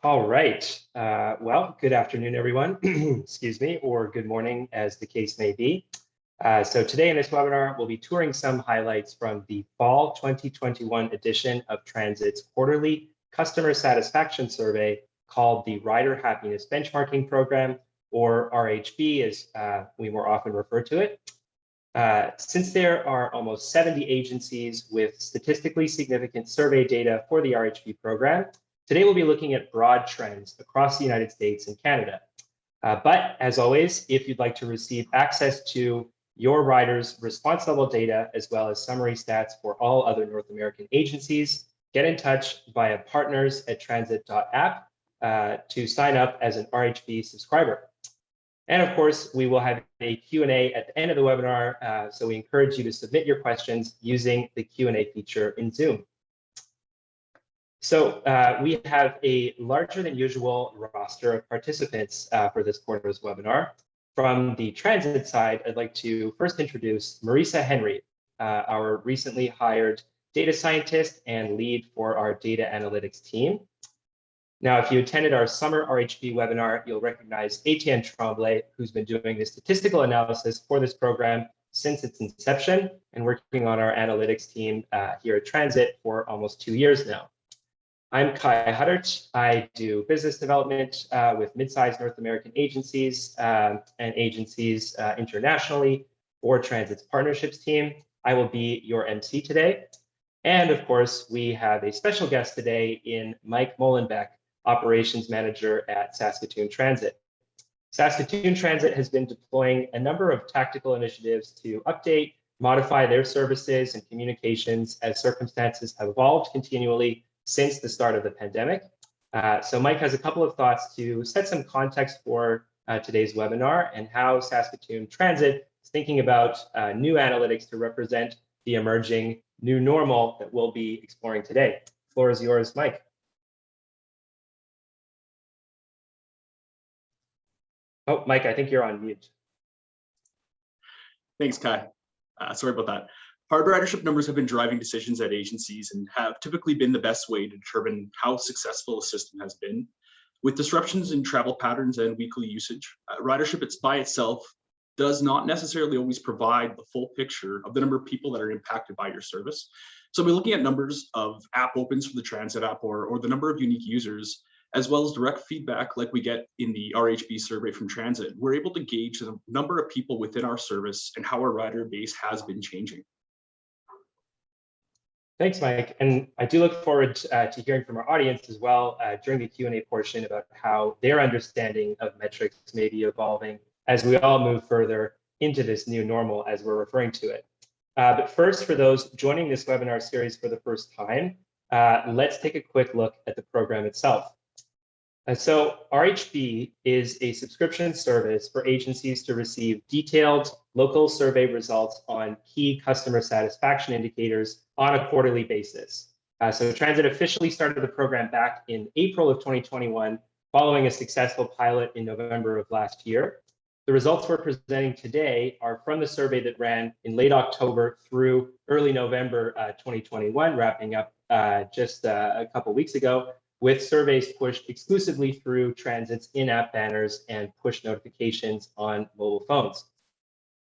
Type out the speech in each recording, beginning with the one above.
All right. Well, good afternoon, everyone. Excuse me, or good morning, as the case may be. So today in this webinar, we'll be touring some highlights from the fall 2021 edition of Transit's quarterly customer satisfaction survey called the Rider Happiness Benchmarking Program, or RHB, as we more often refer to it. Since there are almost 70 agencies with statistically significant survey data for the RHB program, today we'll be looking at broad trends across the United States and Canada. But as always, if you'd like to receive access to your rider's response level data, as well as summary stats for all other North American agencies, get in touch via partners@transit.app to sign up as an RHB subscriber. And of course, we will have a Q&A at the end of the webinar, so we encourage you to submit your questions using the Q&A feature in Zoom. So we have a larger than usual roster of participants for this quarter's webinar. From the transit side, I'd like to first introduce Marisa Henry, our recently hired data scientist and lead for our data analytics team. Now, if you attended our summer RHB webinar, you'll recognize Étienne Tremblay, who's been doing the statistical analysis for this program since its inception and working on our analytics team here at Transit for almost 2 years now. I'm Kaj Huddart. I do business development with mid-sized North American agencies and agencies internationally for Transit's partnerships team. I will be your MC today. And of course, we have a special guest today in Mike Moellenbeck, operations manager at Saskatoon Transit. Saskatoon Transit has been deploying a number of tactical initiatives to update, modify their services and communications as circumstances have evolved continually since the start of the pandemic. So Mike has a couple of thoughts to set some context for today's webinar and how Saskatoon Transit is thinking about new analytics to represent the emerging new normal that we'll be exploring today. The floor is yours, Mike. Oh, Mike, I think you're on mute. Thanks, Kai. Sorry about that. Hard ridership numbers have been driving decisions at agencies and have typically been the best way to determine how successful a system has been. With disruptions in travel patterns and weekly usage, ridership by itself does not necessarily always provide the full picture of the number of people that are impacted by your service. So we're looking at numbers of app opens for the Transit app or the number of unique users, as well as direct feedback like we get in the RHB survey from Transit. We're able to gauge the number of people within our service and how our rider base has been changing. Thanks, Mike. And I do look forward to hearing from our audience as well during the Q&A portion about how their understanding of metrics may be evolving as we all move further into this new normal, as we're referring to it. But first, for those joining this webinar series for the first time, let's take a quick look at the program itself. So RHB is a subscription service for agencies to receive detailed local survey results on key customer satisfaction indicators on a quarterly basis. So Transit officially started the program back in April of 2021, following a successful pilot in November of last year. The results we're presenting today are from the survey that ran in late October through early November 2021, wrapping up just a couple weeks ago, with surveys pushed exclusively through Transit's in-app banners and push notifications on mobile phones.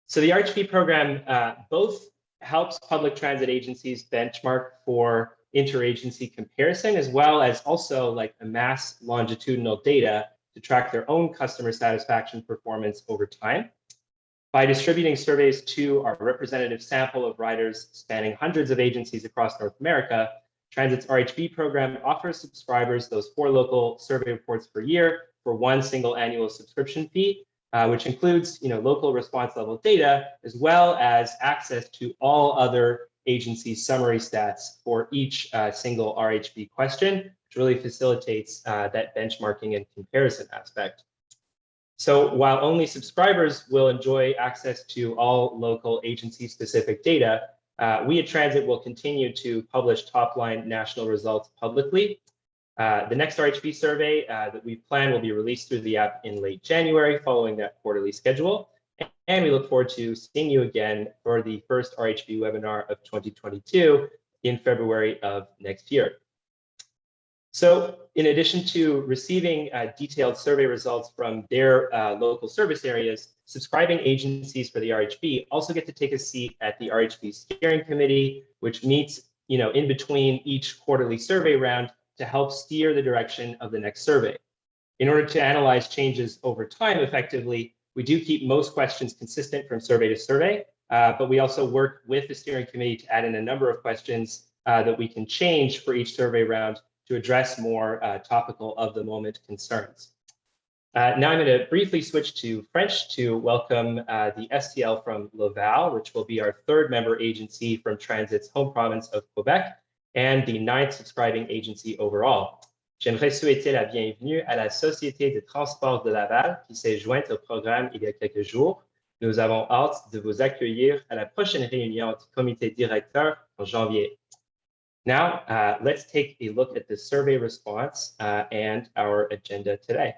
So the RHB program both helps public transit agencies benchmark for interagency comparison, as well as also like amass longitudinal data to track their own customer satisfaction performance over time. By distributing surveys to our representative sample of riders spanning hundreds of agencies across North America, Transit's RHB program offers subscribers those 4 local survey reports per year for one single annual subscription fee, which includes local response level data, as well as access to all other agency summary stats for each single RHB question, which really facilitates that benchmarking and comparison aspect. So while only subscribers will enjoy access to all local agency-specific data, we at Transit will continue to publish top-line national results publicly. The next RHB survey that we plan will be released through the app in late January, following that quarterly schedule. And we look forward to seeing you again for the first RHB webinar of 2022 in February of next year. So in addition to receiving detailed survey results from their local service areas, subscribing agencies for the RHP also get to take a seat at the Rhp Steering Committee, which meets in between each quarterly survey round to help steer the direction of the next survey. In order to analyze changes over time effectively, we do keep most questions consistent from survey to survey, but we also work with the steering committee to add in a number of questions that we can change for each survey round to address more topical of the moment concerns. Now I'm going to briefly switch to French to welcome the STL from Laval, which will be our third member agency from Transit's home province of Quebec and the 9th subscribing agency overall. J'aimerais souhaiter la bienvenue à la Société de transport de Laval qui s'est jointe au programme il y a quelques jours. Nous avons hâte de vous accueillir à la prochaine réunion du comité directeur en janvier. Now, let's take a look at the survey response and our agenda today.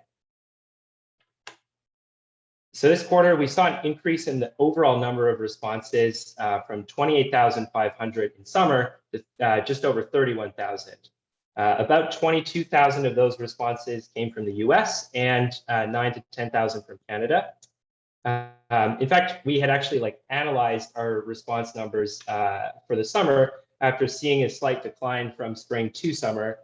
So this quarter, we saw an increase in the overall number of responses from 28,500 in summer to just over 31,000. About 22,000 of those responses came from the US and 9,000 to 10,000 from Canada. In fact, we had actually analyzed our response numbers for the summer after seeing a slight decline from spring to summer.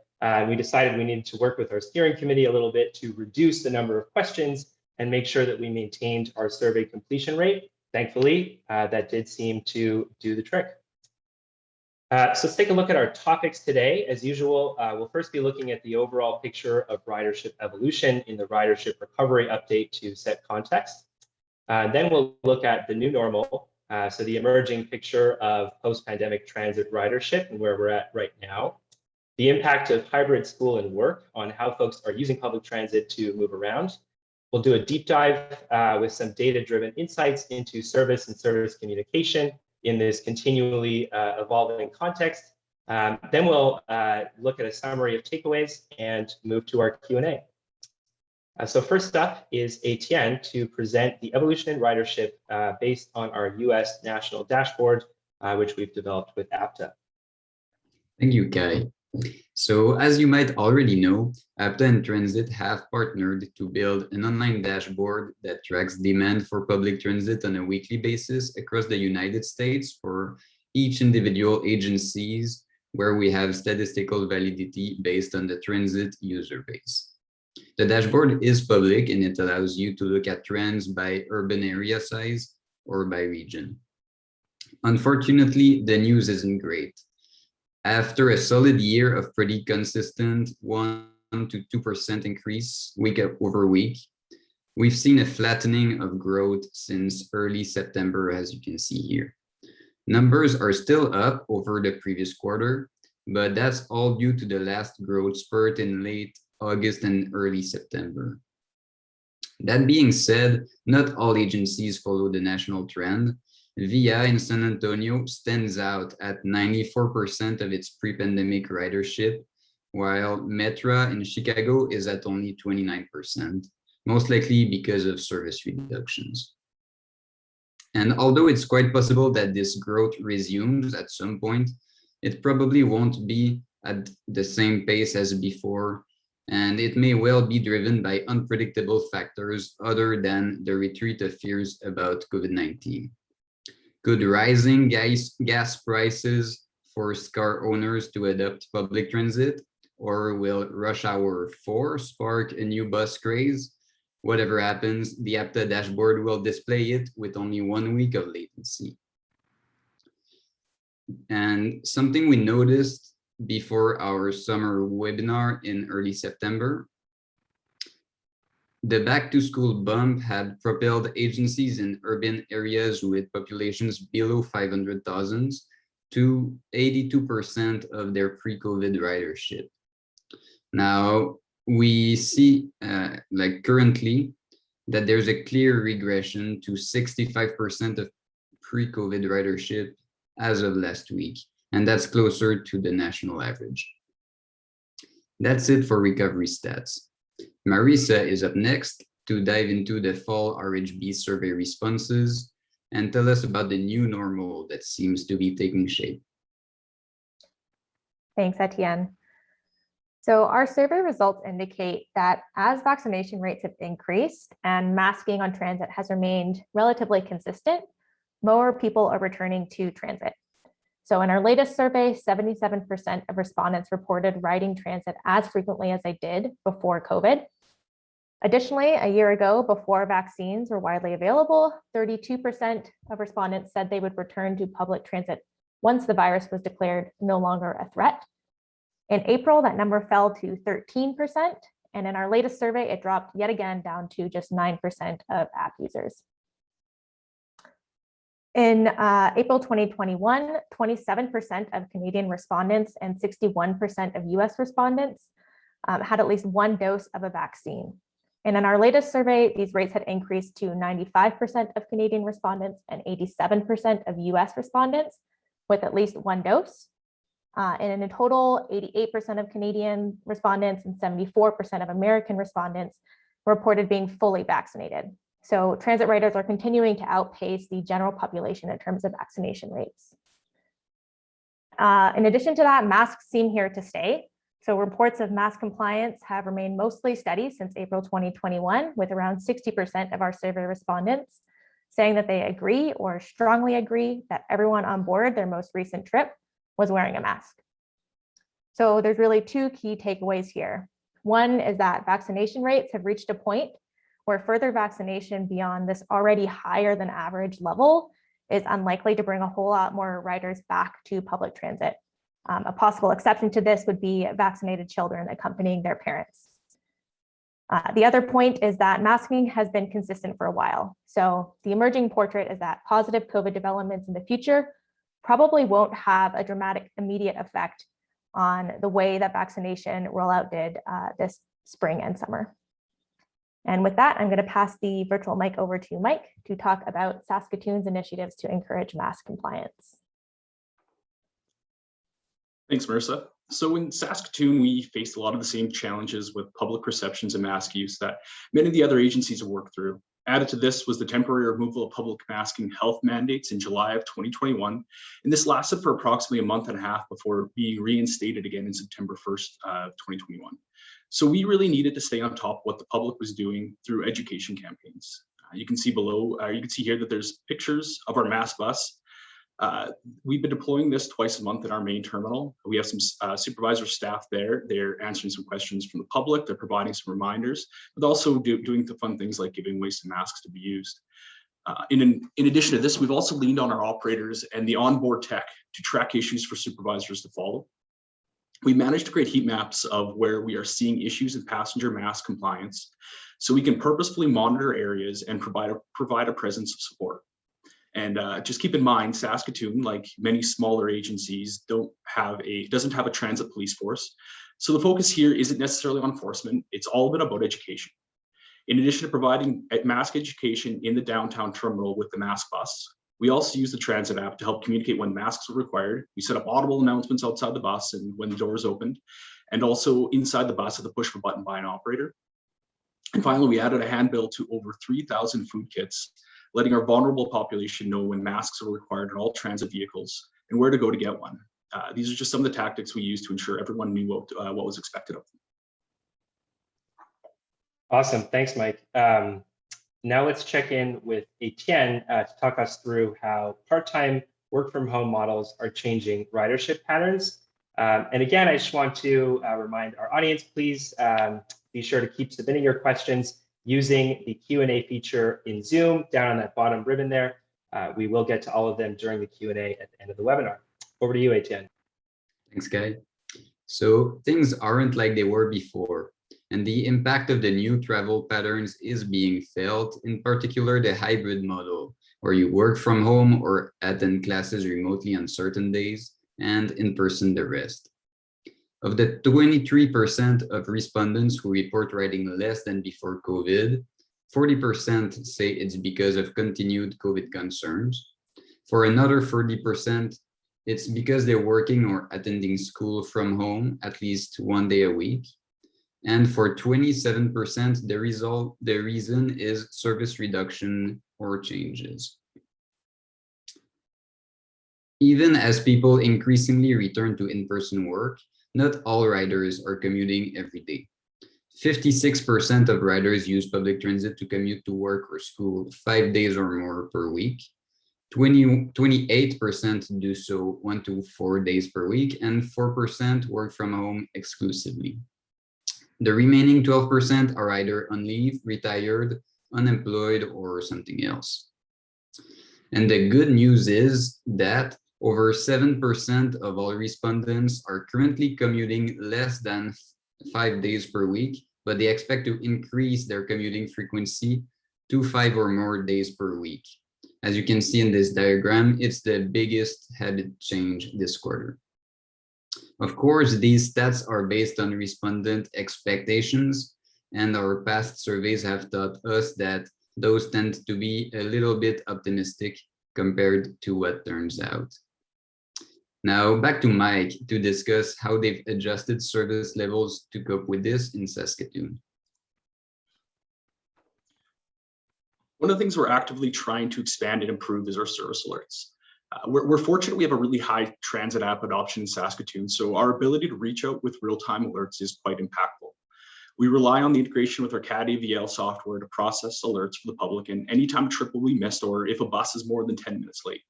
We decided we needed to work with our steering committee a little bit to reduce the number of questions and make sure that we maintained our survey completion rate. Thankfully, that did seem to do the trick. So let's take a look at our topics today. As usual, we'll first be looking at the overall picture of ridership evolution in the ridership recovery update to set context. Then we'll look at the new normal, so the emerging picture of post-pandemic transit ridership and where we're at right now, the impact of hybrid school and work on how folks are using public transit to move around. We'll do a deep dive with some data-driven insights into service and service communication in this continually evolving context. Then we'll look at a summary of takeaways and move to our Q&A. So first up is Étienne to present the evolution in ridership based on our US national dashboard, which we've developed with APTA. Thank you, Kaj. So as you might already know, APTA and Transit have partnered to build an online dashboard that tracks demand for public transit on a weekly basis across the United States for each individual agencies where we have statistical validity based on the transit user base. The dashboard is public and it allows you to look at trends by urban area size or by region. Unfortunately, the news isn't great. After a solid year of pretty consistent 1 to 2% increase week over week, we've seen a flattening of growth since early September, as you can see here. Numbers are still up over the previous quarter, but that's all due to the last growth spurt in late August and early September. That being said, not all agencies follow the national trend. VIA in San Antonio stands out at 94% of its pre-pandemic ridership, while Metra in Chicago is at only 29%, most likely because of service reductions. And although it's quite possible that this growth resumes at some point, it probably won't be at the same pace as before, and it may well be driven by unpredictable factors other than the retreat of fears about COVID-19. Could rising gas prices force car owners to adopt public transit? Or will rush hour 4 spark a new bus craze? Whatever happens, the APTA dashboard will display it with only 1 week of latency. And something we noticed before our summer webinar in early September, the back-to-school bump had propelled agencies in urban areas with populations below 500,000 to 82% of their pre-COVID ridership. Now, we see currently that there's a clear regression to 65% of pre-COVID ridership as of last week, and that's closer to the national average. That's it for recovery stats. Marisa is up next to dive into the fall RHB survey responses and tell us about the new normal that seems to be taking shape. Thanks, Étienne. So our survey results indicate that as vaccination rates have increased and masking on transit has remained relatively consistent, more people are returning to transit. So in our latest survey, 77% of respondents reported riding transit as frequently as they did before COVID. Additionally, a year ago, before vaccines were widely available, 32% of respondents said they would return to public transit once the virus was declared no longer a threat. In April, that number fell to 13%, and in our latest survey, it dropped yet again down to just 9% of app users. In April 2021, 27% of Canadian respondents and 61% of US respondents had at least one dose of a vaccine. And in our latest survey, these rates had increased to 95% of Canadian respondents and 87% of US respondents with at least one dose. And in total, 88% of Canadian respondents and 74% of American respondents reported being fully vaccinated. So transit riders are continuing to outpace the general population in terms of vaccination rates. In addition to that, masks seem here to stay. So reports of mask compliance have remained mostly steady since April 2021, with around 60% of our survey respondents saying that they agree or strongly agree that everyone on board their most recent trip was wearing a mask. So there's really two key takeaways here. One is that vaccination rates have reached a point where further vaccination beyond this already higher than average level is unlikely to bring a whole lot more riders back to public transit. A possible exception to this would be vaccinated children accompanying their parents. The other point is that masking has been consistent for a while. So the emerging portrait is that positive COVID developments in the future probably won't have a dramatic immediate effect on the way that vaccination rollout did this spring and summer. And with that, I'm going to pass the virtual mic over to Mike to talk about Saskatoon's initiatives to encourage mask compliance. Thanks, Marisa. So in Saskatoon, we faced a lot of the same challenges with public perceptions of mask use that many of the other agencies have worked through. Added to this was the temporary removal of public masking health mandates in July of 2021. And this lasted for approximately a month and a half before being reinstated again in September 1st of 2021. So we really needed to stay on top of what the public was doing through education campaigns. You can see below, you can see here that there's pictures of our mask bus. We've been deploying this twice a month in our main terminal. We have some supervisor staff there. They're answering some questions from the public. They're providing some reminders, but also doing the fun things like giving away some masks to be used. In addition to this, we've also leaned on our operators and the onboard tech to track issues for supervisors to follow. We managed to create heat maps of where we are seeing issues in passenger mask compliance, so we can purposefully monitor areas and provide a presence of support. And just keep in mind, Saskatoon, like many smaller agencies, doesn't have a transit police force. So the focus here isn't necessarily on enforcement. It's all been about education. In addition to providing mask education in the downtown terminal with the mask bus, we also use the transit app to help communicate when masks are required. We set up audible announcements outside the bus and when the doors opened, and also inside the bus at the push of a button by an operator. And finally, we added a handbill to over 3,000 food kits, letting our vulnerable population know when masks are required in all transit vehicles and where to go to get one. These are just some of the tactics we used to ensure everyone knew what was expected of them. Awesome, thanks, Mike. Now let's check in with Étienne to talk us through how part-time work from home models are changing ridership patterns. And again, I just want to remind our audience, please be sure to keep submitting your questions using the Q&A feature in Zoom down on that bottom ribbon there. We will get to all of them during the Q&A at the end of the webinar. Over to you, Étienne. Thanks, Kaj. So things aren't like they were before, and the impact of the new travel patterns is being felt, in particular the hybrid model, where you work from home or attend classes remotely on certain days and in person the rest. Of the 23% of respondents who report riding less than before COVID, 40% say it's because of continued COVID concerns. For another 40%, it's because they're working or attending school from home at least one day a week. And for 27%, the reason is service reduction or changes. Even as people increasingly return to in-person work, not all riders are commuting every day. 56% of riders use public transit to commute to work or school 5 days or more per week. 28% do so 1 to 4 days per week, and 4% work from home exclusively. The remaining 12% are either on leave, retired, unemployed, or something else. And the good news is that over 7% of all respondents are currently commuting less than 5 days per week, but they expect to increase their commuting frequency to 5 or more days per week. As you can see in this diagram, it's the biggest headed change this quarter. Of course, these stats are based on respondent expectations, and our past surveys have taught us that those tend to be a little bit optimistic compared to what turns out. Now back to Mike to discuss how they've adjusted service levels to cope with this in Saskatoon. One of the things we're actively trying to expand and improve is our service alerts. We're fortunate we have a really high transit app adoption in Saskatoon, so our ability to reach out with real-time alerts is quite impactful. We rely on the integration with our CAD AVL software to process alerts for the public, and anytime a trip will be missed or if a bus is more than 10 minutes late.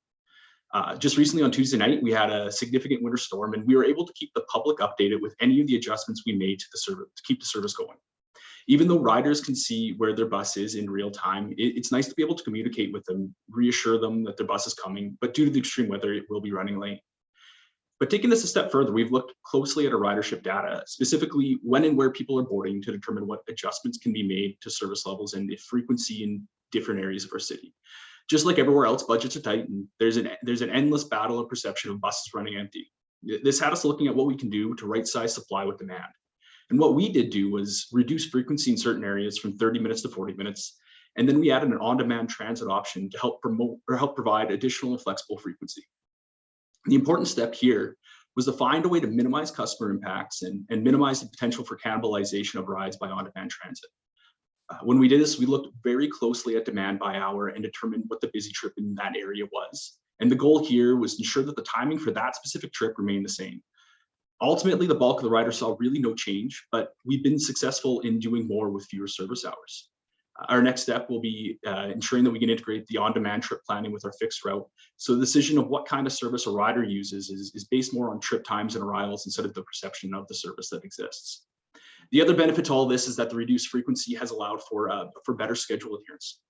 Just recently on Tuesday night, we had a significant winter storm, and we were able to keep the public updated with any of the adjustments we made to the service to keep the service going. Even though riders can see where their bus is in real time, it's nice to be able to communicate with them, reassure them that their bus is coming, but due to the extreme weather, it will be running late. But taking this a step further, we've looked closely at our ridership data, specifically when and where people are boarding, to determine what adjustments can be made to service levels and frequency in different areas of our city. Just like everywhere else, budgets are tight, and there's an endless battle of perception of buses running empty. This had us looking at what we can do to right-size supply with demand. And what we did do was reduce frequency in certain areas from 30 minutes to 40 minutes. And then we added an on-demand transit option to help provide additional and flexible frequency. The important step here was to find a way to minimize customer impacts and minimize the potential for cannibalization of rides by on-demand transit. When we did this, we looked very closely at demand by hour and determined what the busy trip in that area was. And the goal here was to ensure that the timing for that specific trip remained the same. Ultimately, the bulk of the riders saw really no change, but we've been successful in doing more with fewer service hours. Our next step will be ensuring that we can integrate the on-demand trip planning with our fixed route. So the decision of what kind of service a rider uses is based more on trip times and arrivals instead of the perception of the service that exists. The other benefit to all this is that the reduced frequency has allowed for better schedule adherence.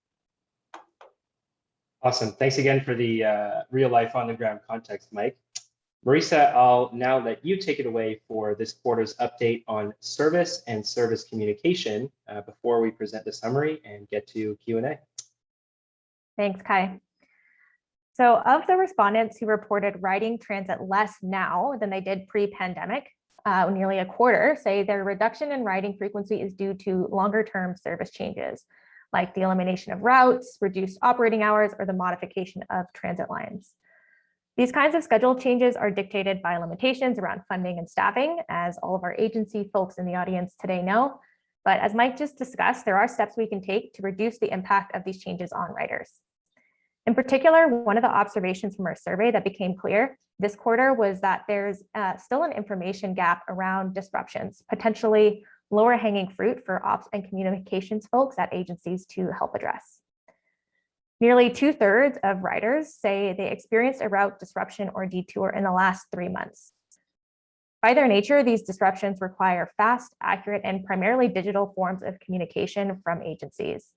Awesome. Thanks again for the real life on the ground context, Mike. Marisa, I'll now let you take it away for this quarter's update on service and service communication before we present the summary and get to Q&A. Thanks, Kai. So of the respondents who reported riding transit less now than they did pre-pandemic, nearly a quarter say their reduction in riding frequency is due to longer-term service changes, like the elimination of routes, reduced operating hours, or the modification of transit lines. These kinds of schedule changes are dictated by limitations around funding and staffing, as all of our agency folks in the audience today know. But as Mike just discussed, there are steps we can take to reduce the impact of these changes on riders. In particular, one of the observations from our survey that became clear this quarter was that there's still an information gap around disruptions, potentially lower hanging fruit for ops and communications folks at agencies to help address. Nearly 2/3 of riders say they experienced a route disruption or detour in the last 3 months. By their nature, these disruptions require fast, accurate, and primarily digital forms of communication from agencies.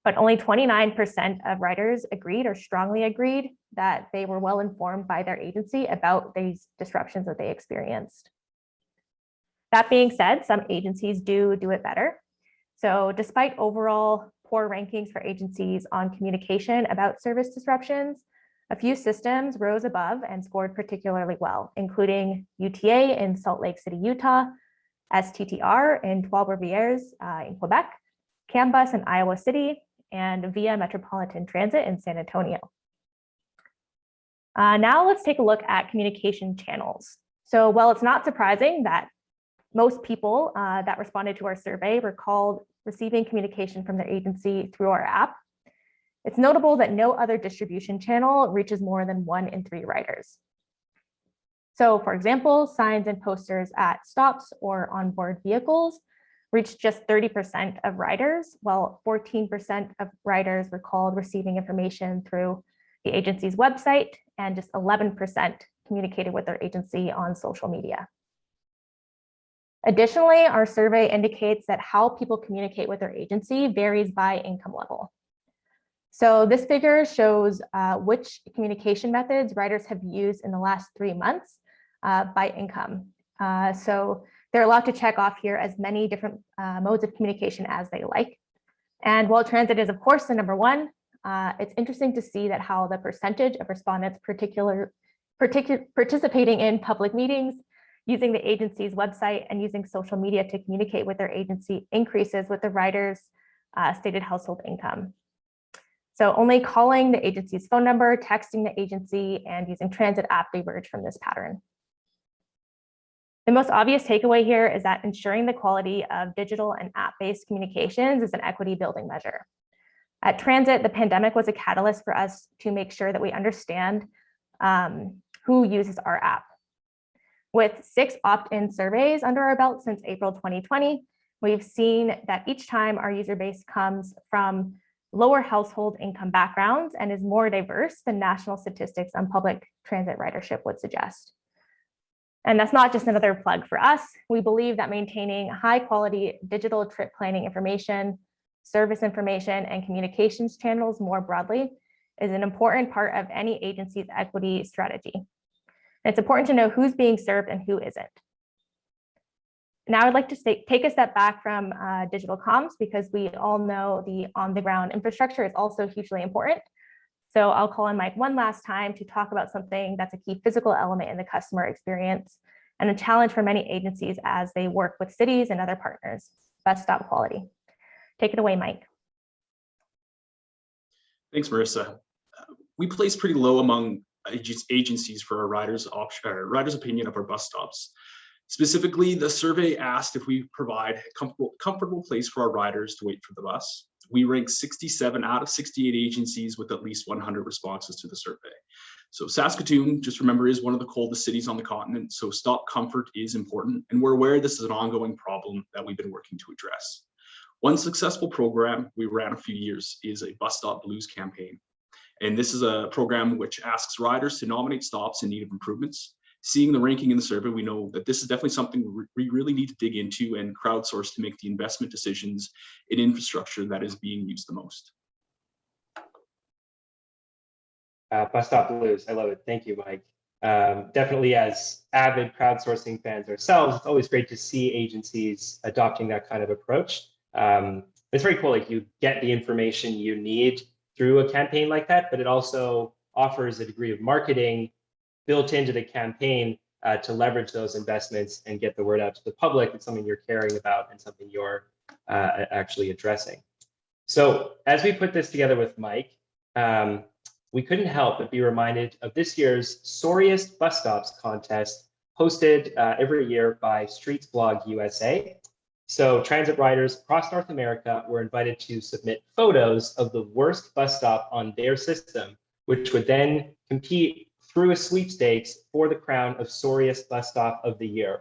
But only 29% of riders agreed or strongly agreed that they were well informed by their agency about these disruptions that they experienced. That being said, some agencies do it better. So despite overall poor rankings for agencies on communication about service disruptions, a few systems rose above and scored particularly well, including UTA in Salt Lake City, Utah, STTR in Trois-Rivières in Quebec, CAMBUS in Iowa City, and Via Metropolitan Transit in San Antonio. Now let's take a look at communication channels. So while it's not surprising that most people that responded to our survey recalled receiving communication from their agency through our app, it's notable that no other distribution channel reaches more than 1 in 3 riders. So for example, signs and posters at stops or onboard vehicles reached just 30% of riders, while 14% of riders recalled receiving information through the agency's website, and just 11% communicated with their agency on social media. Additionally, our survey indicates that how people communicate with their agency varies by income level. So this figure shows which communication methods riders have used in the last 3 months by income. So they're allowed to check off here as many different modes of communication as they like. And while transit is of course the number one, it's interesting to see that how the percentage of respondents participating in public meetings, using the agency's website, and using social media to communicate with their agency increases with the rider's stated household income. So only calling the agency's phone number, texting the agency, and using transit app diverge from this pattern. The most obvious takeaway here is that ensuring the quality of digital and app-based communications is an equity building measure. At Transit, the pandemic was a catalyst for us to make sure that we understand who uses our app. With 6 opt-in surveys under our belt since April 2020, we've seen that each time our user base comes from lower household income backgrounds and is more diverse than national statistics on public transit ridership would suggest. And that's not just another plug for us. We believe that maintaining high quality digital trip planning information, service information, and communications channels more broadly is an important part of any agency's equity strategy. And it's important to know who's being served and who isn't. Now I'd like to take a step back from digital comms, because we all know the on-the-ground infrastructure is also hugely important. So I'll call on Mike one last time to talk about something that's a key physical element in the customer experience and a challenge for many agencies as they work with cities and other partners: bus stop quality. Take it away, Mike. Thanks, Marisa. We place pretty low among agencies for our riders' opinion of our bus stops. Specifically, the survey asked if we provide a comfortable place for our riders to wait for the bus. We rank 67 out of 68 agencies with at least 100 responses to the survey. So Saskatoon, just remember, is one of the coldest cities on the continent, so stop comfort is important, and we're aware this is an ongoing problem that we've been working to address. One successful program we ran a few years is a Bus Stop Blues campaign. And this is a program which asks riders to nominate stops in need of improvements. Seeing the ranking in the survey, we know that this is definitely something we really need to dig into and crowdsource to make the investment decisions in infrastructure that is being used the most. Bus Stop Blues, I love it. Thank you, Mike. Definitely, as avid crowdsourcing fans ourselves, it's always great to see agencies adopting that kind of approach. It's very cool, like you get the information you need through a campaign like that, but it also offers a degree of marketing built into the campaign to leverage those investments and get the word out to the public. It's something you're caring about and something you're actually addressing. So as we put this together with Mike, we couldn't help but be reminded of this year's Sorriest Bus Stops contest, hosted every year by Streets Blog USA. So transit riders across North America were invited to submit photos of the worst bus stop on their system, which would then compete through a sweepstakes for the crown of Sorriest Bus Stop of the Year.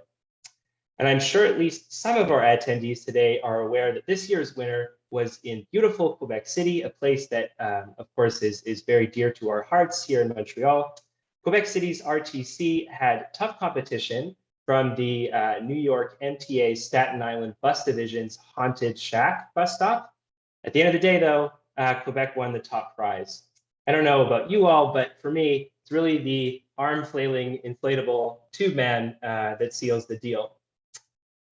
And I'm sure at least some of our attendees today are aware that this year's winner was in beautiful Quebec City, a place that, of course, is very dear to our hearts here in Montreal. Quebec City's RTC had tough competition from the New York MTA Staten Island Bus Division's Haunted Shack bus stop. At the end of the day, though, Quebec won the top prize. I don't know about you all, but for me, it's really the arm-flailing inflatable tube man that seals the deal.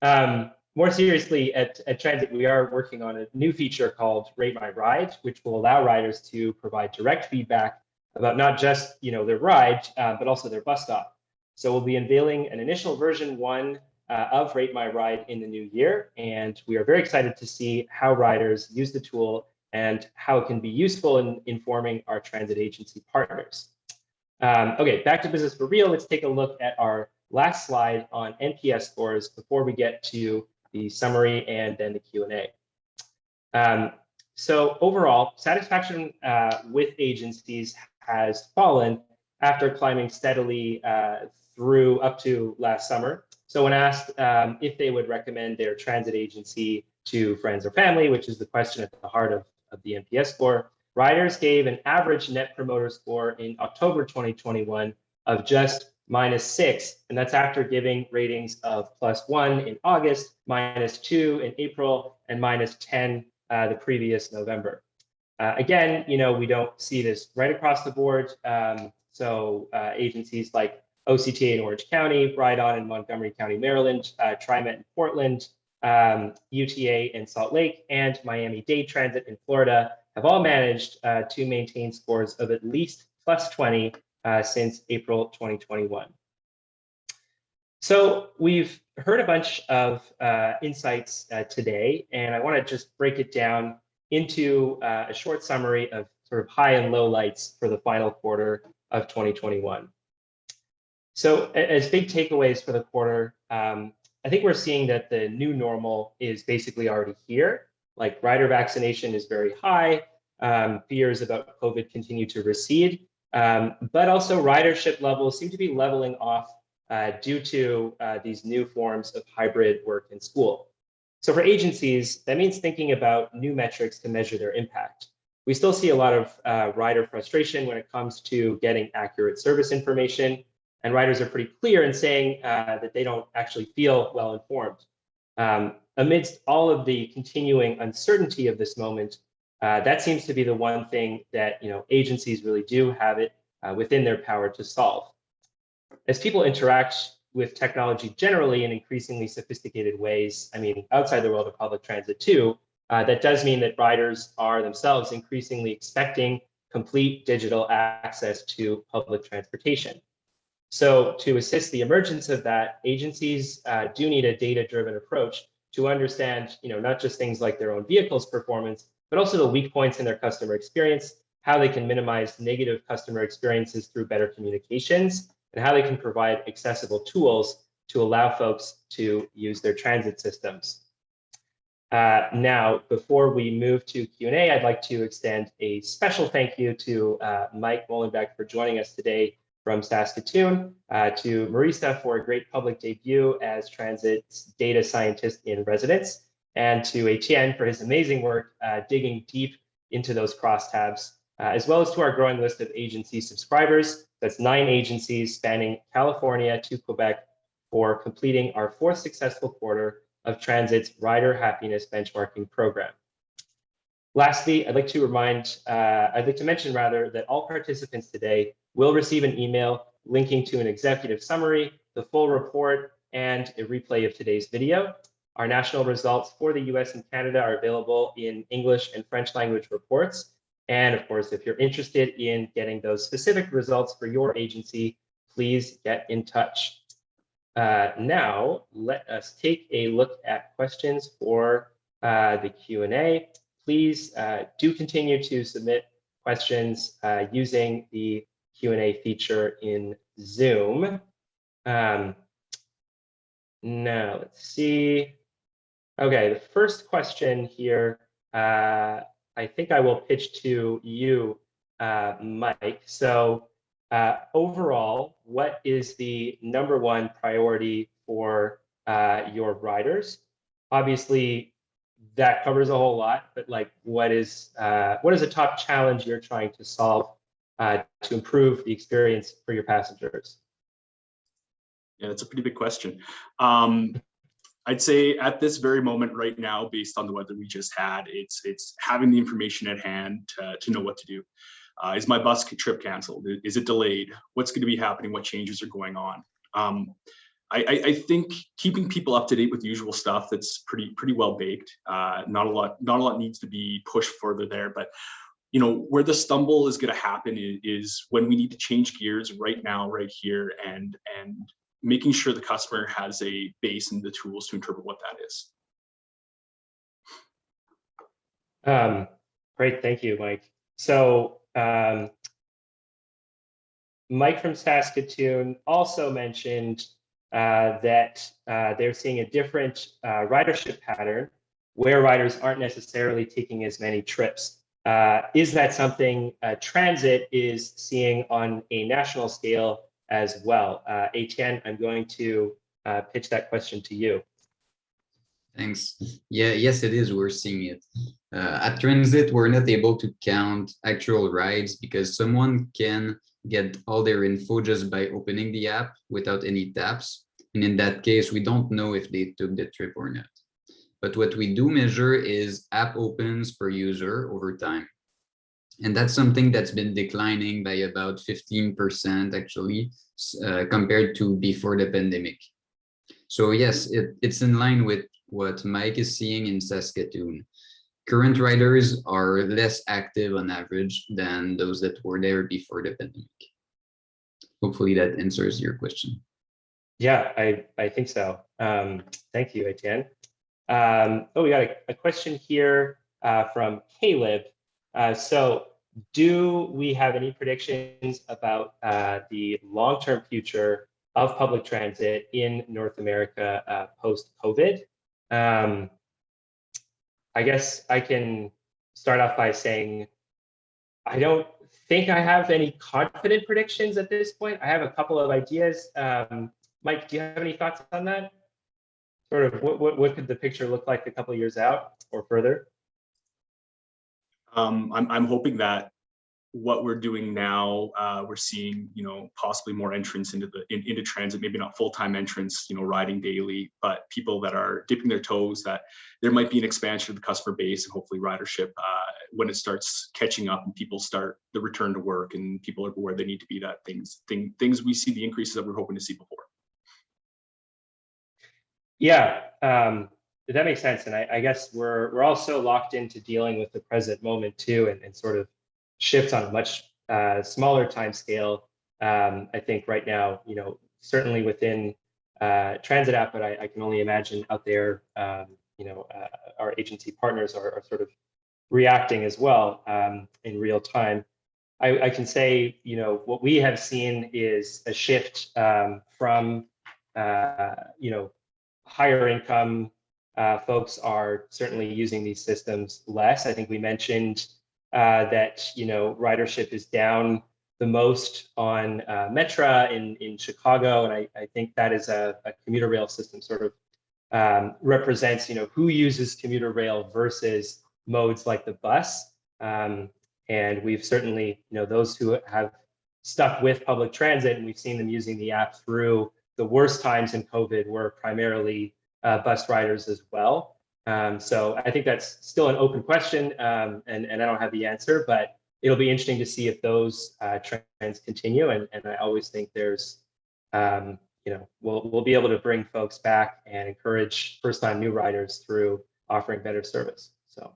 More seriously, at Transit, we are working on a new feature called Rate My Ride, which will allow riders to provide direct feedback about not just their ride, but also their bus stop. So we'll be unveiling an initial version 1 of Rate My Ride in the new year, and we are very excited to see how riders use the tool and how it can be useful in informing our transit agency partners. Okay, back to business for real. Let's take a look at our last slide on NPS scores before we get to the summary and then the Q&A. So overall, satisfaction with agencies has fallen after climbing steadily through up to last summer. So when asked if they would recommend their transit agency to friends or family, which is the question at the heart of the NPS score, riders gave an average net promoter score in October 2021 of just -6, and that's after giving ratings of +1 in August, -2 in April, and -10 the previous November. Again, we don't see this right across the board. So agencies like OCTA in Orange County, Ride-On in Montgomery County, Maryland, TriMet in Portland, UTA in Salt Lake, and Miami-Dade Transit in Florida have all managed to maintain scores of at least +20 since April 2021. So we've heard a bunch of insights today, and I want to just break it down into a short summary of sort of high and low lights for the final quarter of 2021. So as big takeaways for the quarter, I think we're seeing that the new normal is basically already here. Like rider vaccination is very high. Fears about COVID continue to recede, but also ridership levels seem to be leveling off due to these new forms of hybrid work and school. So for agencies, that means thinking about new metrics to measure their impact. We still see a lot of rider frustration when it comes to getting accurate service information, and riders are pretty clear in saying that they don't actually feel well informed. Amidst all of the continuing uncertainty of this moment, that seems to be the one thing that agencies really do have it within their power to solve. As people interact with technology generally in increasingly sophisticated ways, I mean, outside the world of public transit too, that does mean that riders are themselves increasingly expecting complete digital access to public transportation. So to assist the emergence of that, agencies do need a data-driven approach to understand, not just things like their own vehicle's performance, but also the weak points in their customer experience, how they can minimize negative customer experiences through better communications, and how they can provide accessible tools to allow folks to use their transit systems. Now, before we move to Q&A, I'd like to extend a special thank you to Mike Moellenbeck for joining us today from Saskatoon, to Marisa for a great public debut as Transit's data scientist in residence, and to Étienne for his amazing work digging deep into those crosstabs, as well as to our growing list of agency subscribers. That's 9 agencies spanning California to Quebec for completing our 4th successful quarter of Transit's rider happiness benchmarking program. Lastly, I'd like to mention that all participants today will receive an email linking to an executive summary, the full report, and a replay of today's video. Our national results for the US and Canada are available in English and French language reports. And of course, if you're interested in getting those specific results for your agency, please get in touch. Now, let us take a look at questions for the Q&A. Please do continue to submit questions using the Q&A feature in Zoom. Now, let's see. Okay, the first question here, I think I will pitch to you, Mike. So overall, what is the #1 priority for your riders? Obviously, that covers a whole lot, but what is a top challenge you're trying to solve to improve the experience for your passengers? Yeah, that's a pretty big question. I'd say at this very moment right now, based on the weather we just had, it's having the information at hand to know what to do. Is my bus trip canceled? Is it delayed? What's going to be happening? What changes are going on? I think keeping people up to date with the usual stuff that's pretty well baked. Not a lot needs to be pushed further there, but where the stumble is going to happen is when we need to change gears right now, right here, and making sure the customer has a base and the tools to interpret what that is. Great, thank you, Mike. So Mike from Saskatoon also mentioned that they're seeing a different ridership pattern where riders aren't necessarily taking as many trips. Is that something Transit is seeing on a national scale? as well. Étienne, I'm going to pitch that question to you. Thanks. Yeah, yes, it is. We're seeing it. At Transit, we're not able to count actual rides because someone can get all their info just by opening the app without any taps. And in that case, we don't know if they took the trip or not. But what we do measure is app opens per user over time. And that's something that's been declining by about 15% actually, compared to before the pandemic. So yes, it's in line with what Mike is seeing in Saskatoon. Current riders are less active on average than those that were there before the pandemic. Hopefully that answers your question. Yeah, I think so. Thank you, Étienne. We got a question here from Caleb. So do we have any predictions about the long-term future of public transit in North America post-COVID? I guess I can start off by saying I don't think I have any confident predictions at this point. I have a couple of ideas. Mike, do you have any thoughts on that? Sort of what could the picture look like a couple of years out or further? I'm hoping that what we're doing now, we're seeing, possibly more entrants into transit, maybe not full-time entrants, riding daily, but people that are dipping their toes, that there might be an expansion of the customer base and hopefully ridership when it starts catching up and people start the return to work and people are where they need to be, that things we see the increases that we're hoping to see before. Yeah, that makes sense. And I guess we're also locked into dealing with the present moment too, and sort of shift on a much smaller time scale. I think right now, certainly within transit app, but I can only imagine out there, our agency partners are sort of reacting as well in real time. I can say, what we have seen is a shift from, higher income folks are certainly using these systems less. I think we mentioned that ridership is down the most on Metra in Chicago, and I think that is a commuter rail system sort of represents who uses commuter rail versus modes like the bus. And we've certainly those who have stuck with public transit, and we've seen them using the app through the worst times in COVID were primarily bus riders as well. So I think that's still an open question, and I don't have the answer, but it'll be interesting to see if those trends continue. And I always think there's, we'll be able to bring folks back and encourage first-time new riders through offering better service. So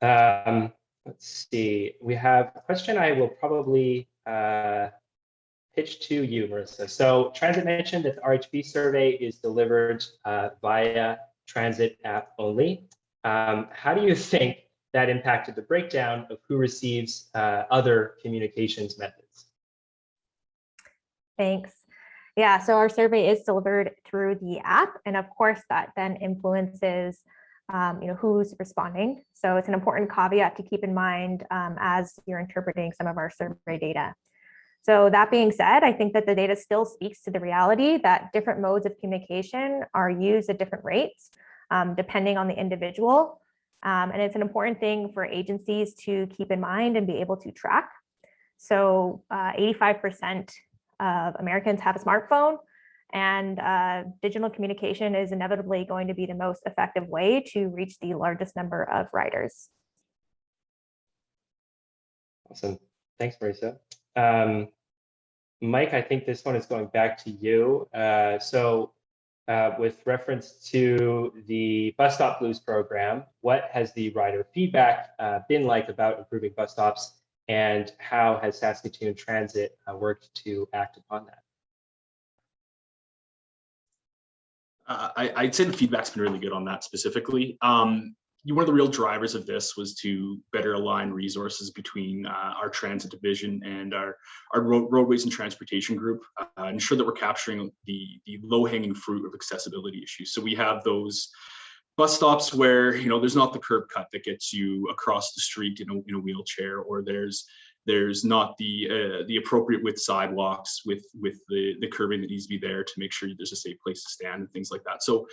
let's see, we have a question I will probably pitch to you, Marisa. So Transit mentioned that the Rhp survey is delivered via Transit app only. How do you think that impacted the breakdown of who receives other communications methods? Thanks. Yeah, so our survey is delivered through the app, and of course that then influences who's responding. So it's an important caveat to keep in mind as you're interpreting some of our survey data. So that being said, I think that the data still speaks to the reality that different modes of communication are used at different rates, depending on the individual. And it's an important thing for agencies to keep in mind and be able to track. So 85% of Americans have a smartphone, and digital communication is inevitably going to be the most effective way to reach the largest number of riders. Awesome. Thanks, Marisa. Mike, I think this one is going back to you. With reference to the Bus Stop Blues program, what has the rider feedback been like about improving bus stops, and how has Saskatoon Transit worked to act upon that? I'd say the feedback's been really good on that specifically. One of the real drivers of this was to better align resources between our transit division and our roadways and transportation group, ensure that we're capturing the low-hanging fruit of accessibility issues. So we have those bus stops where there's not the curb cut that gets you across the street in a wheelchair, or there's there's not the appropriate width sidewalks with the curbing that needs to be there to make sure there's a safe place to stand and things like that. So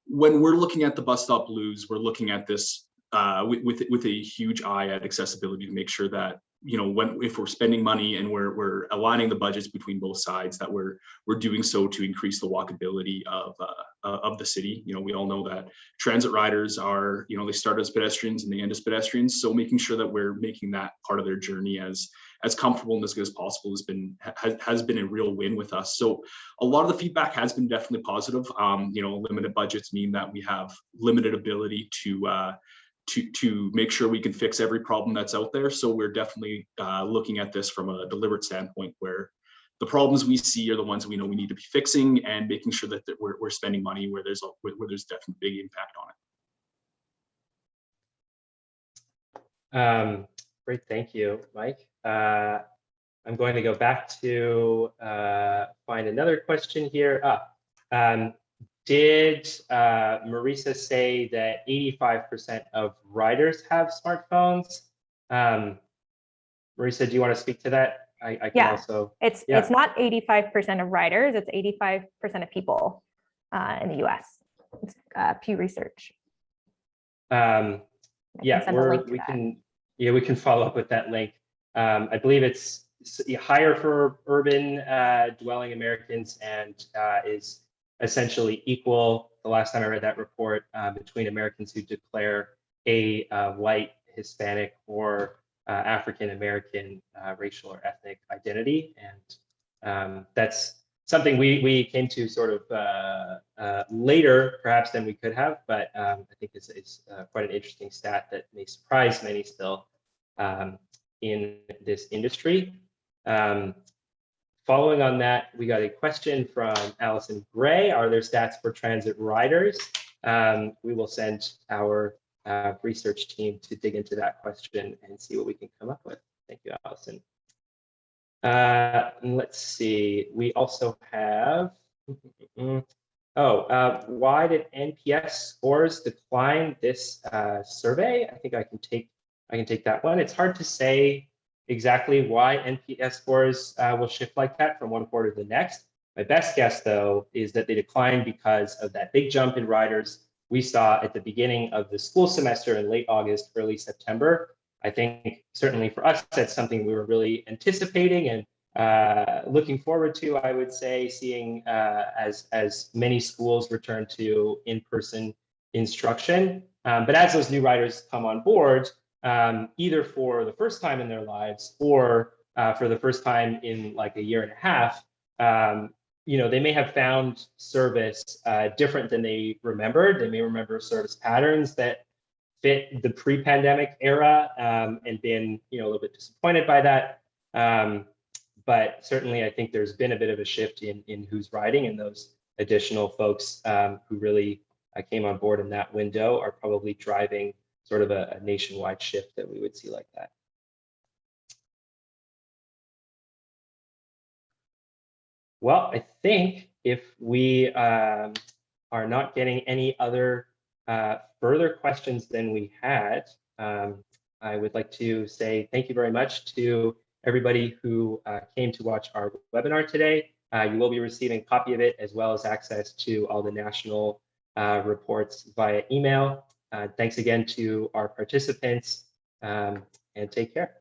when we're looking at the bus stop blues, we're looking at this with a huge eye at accessibility to make sure that, you know, if we're spending money and we're aligning the budgets between both sides, that we're doing so to increase the walkability of the city. You know, we all know that transit riders are, you know, they start as pedestrians and they end as pedestrians. So making sure that we're making that part of their journey as comfortable and as good as possible has been a real win with us. So a lot of the feedback has been definitely positive. You know, limited budgets mean that we have limited ability to make sure we can fix every problem that's out there. So we're definitely looking at this from a deliberate standpoint, where the problems we see are the ones we know we need to be fixing, and making sure that we're spending money where there's definitely big impact on it. Great, thank you, Mike. I'm going to go back to find another question here. Did Marisa say that 85% of riders have smartphones? Marisa, do you want to speak to that? I can also. It's not 85% of riders, it's 85% of people in the US. It's Pew Research. Yeah, we can follow up with that link. I believe it's higher for urban dwelling Americans and is essentially equal, the last time I read that report, between Americans who declare a white, Hispanic, or African American racial or ethnic identity. And that's something we came to sort of later, perhaps, than we could have, but I think it's quite an interesting stat that may surprise many still in this industry. Following on that, we got a question from Allison Gray. Are there stats for transit riders? We will send our research team to dig into that question and see what we can come up with. Thank you, Allison. Let's see. We also have, why did NPS scores decline this survey? I think I can take that one. It's hard to say exactly why NPS scores will shift like that from one quarter to the next. My best guess, though, is that they declined because of that big jump in riders we saw at the beginning of the school semester in late August, early September. I think certainly for us, that's something we were really anticipating and looking forward to, I would say, seeing as many schools return to in-person instruction. But as those new riders come on board, either for the first time in their lives or for the first time in like a year and a half, you know, they may have found service different than they remembered. They may remember service patterns that fit the pre-pandemic era and been, you know, a little bit disappointed by that. But certainly, I think there's been a bit of a shift in who's riding, and those additional folks who really came on board in that window are probably driving sort of a nationwide shift that we would see like that. Well, I think if we are not getting any other further questions than we had, I would like to say thank you very much to everybody who came to watch our webinar today. You will be receiving a copy of it as well as access to all the national reports via email. Thanks again to our participants, and take care.